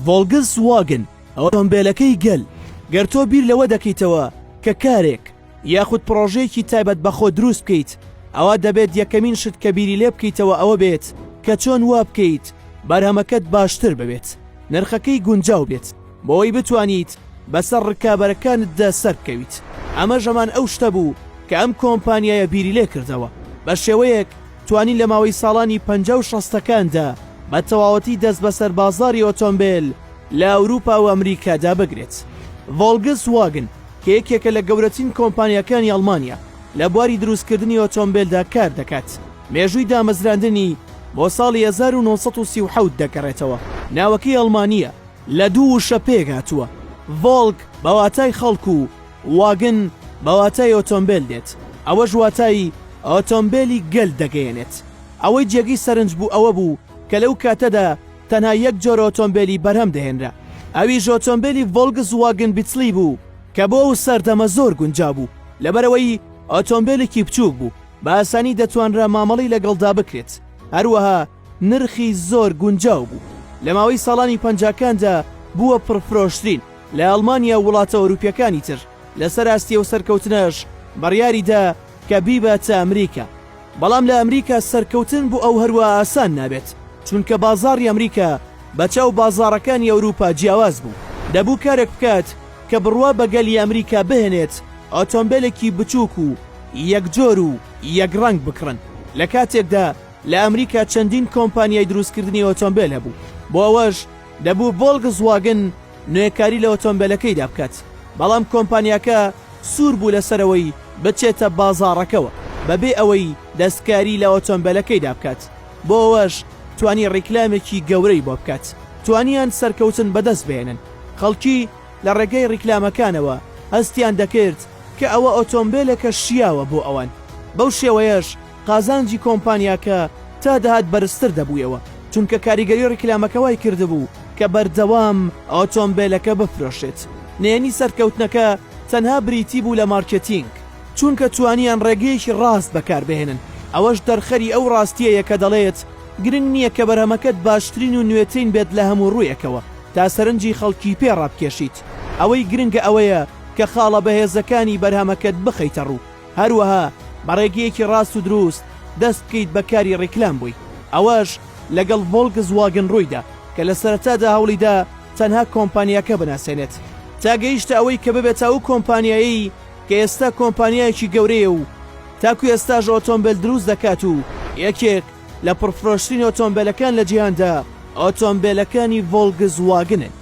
ڤۆڵگسواگن ئۆتۆمبیلەکەی گەل گەر تۆ بیر لەوە دەکەیتەوە کە کارێک یاخود پرۆژەیەکی تایبەت بەخۆ دروست بکەیت ئەوە دەبێت یەکەمین شت کە بیری لێ بکەیتەوە ئەوە بێت کە چۆن وا بکەیت بەرهەمەکەت باشتر ببێت نرخەکەی گونجاو بێت بۆەوەی بتوانیت بەسەر ڕکابەرەکانتدا سەر بکەویت ئەمە ژەمان ئەو شتە بوو کە ئەم کۆمپانیایە بیری لێ کردەوە بە شێوەیەک توانین لە ماوەی ساڵانی 50 و 60ەکاندا بە تەواوەتی دەست بەسەر بازاری ئۆتۆمبیل لە ئەوروپا و ئەمریکادا بگرێت. ڤۆڵگسواگن کە یەکێکە لە گەورەترین کۆمپانیەکانی ئەڵمانیا لە بواری دروستکردنی ئۆتۆمبیلدا کار دەکات. مێژووی دامەزراندنی بۆ ساڵی 1937 دەگەڕێتەوە. ناوەکەی ئەڵمانیە لە دوو وشە پێگاتووە. ڤۆڵگ بەواتای خەڵک و واگن بەواتای ئۆتۆمبیل دێت. ئەوەش واتای ئۆتۆمبیلی گەل دەگەیەنێت. ئەوەی جێگەی سەرنج بوو ئەوە بوو کە لەو کاتەدا تەنها یەک جۆرە ئۆتۆمبیلی بەرهەم دەهێنرا. ئەویش ئۆتۆمبیلی ڤۆڵگسواگن بیتلی بوو کە بۆ ئەو سەردەمە زۆر گونجا بوو لەبەرەوەی ئۆتۆمبیلێکی بچووک بوو بە ئاسانی دەتوانرا مامەڵی لەگەڵدا بکرێت. هەروەها نرخی زۆر گونجاو بوو. لە ماوەی ساڵانی 50کاندا بووە پڕفرۆشترین لە ئەڵمانیا و وڵاتە ئەوروپیەکانی تر. لەسەر ئاستیە و سەرکەوتنەش بڕیاریدا کە بیباتە ئەمریکا. بەڵام لە ئەمریکا سەرکەوتن بوو ئەو هەروە ئاسان نابێت چونکە بازاڕی ئەمریکا بەچاو بازاڕەکانی ئەوروپا جیاواز بوو. دەبوو کارێک بکات کە بڕوا بەگەلی ئەمریکا بهێنێت ئۆتۆمبیلێکی بچووک و یەکجۆر و یەکڕەنگ بکڕن. لە کاتێکدا لە ئەمریکا چەندین کۆمپانیای دروستکردنی ئۆتۆمبیل هەبوو. بۆ ئەوەش دەبوو ڤۆڵگسواگن نوێکاری لە ئۆتۆمبیلەکەیدا بکات. بەڵام کۆمپانیاکە سوور بوو لەسەرەوەی بچێتە بازاڕەکەوە بەبێ ئەوەی دەستکاری لە ئۆتۆمبیلەکەیدا بکات. بۆ ئەوەش توانی ڕیکلامێکی گەورەی بۆ بکات. توانیان سەرکەوتن بەدەست بێنن. خەڵکی لە ڕێگەی ڕیکلامەکانەوە هەستیان دەکرد کە ئەوە ئۆتۆمبیلێکە شیاوە بۆ ئەوان. بەو شێوەیەش قازانجی کۆمپانیاکە تا دەهات بەرزتر دەبوویەوە چونکە کاریگەری ڕیکلامەکە وای کردبوو کە بەردەوام ئۆتۆمبیلەکە بفرۆشێت. نێنی سەرکەوتنەکە تەنها بریتی بوو لە مارکێتینگ چونکە توانیان ڕێگەیەکی ڕاست بەکاربهێنن. ئەوەش دەرخەری ئەو ڕاستیەیە کە دەڵێت گرنگ نییە کە بەرهەمەکەت باشترین و نوێترین بێت لە هەموو ڕوویەکەوە تا سەرنجی خەڵکی پێ ڕابکێشیت. ئەوەی گرنگە ئەوەیە کە خاڵە بەهێزەکانی بەرهەمەکەت بخەیتە ڕوو. هەروەها بەڕێگەیەکی ڕاست و دروست دەست بکەیت بەکاری ڕیکلام بووی. ئەوەش لەگەڵ ڤۆڵگسواگن ڕوویدا کە لە سەرەتادا هەوڵیدا تەنها کۆمپانیاکە بناسێنێت تا گەیشتە ئەوەی کە ببێتە ئەو کۆمپانیایی کە ئێستا کۆمپانیایەکی گەورەیە و تاکو ئێستاژ ئۆتۆمبیل دروست دەکات و یەکێک لە پڕفرۆشترین ئۆتۆمبیلەکان لە جیهاندا ئۆتۆمبیلەکانی ڤۆڵگسواگنن.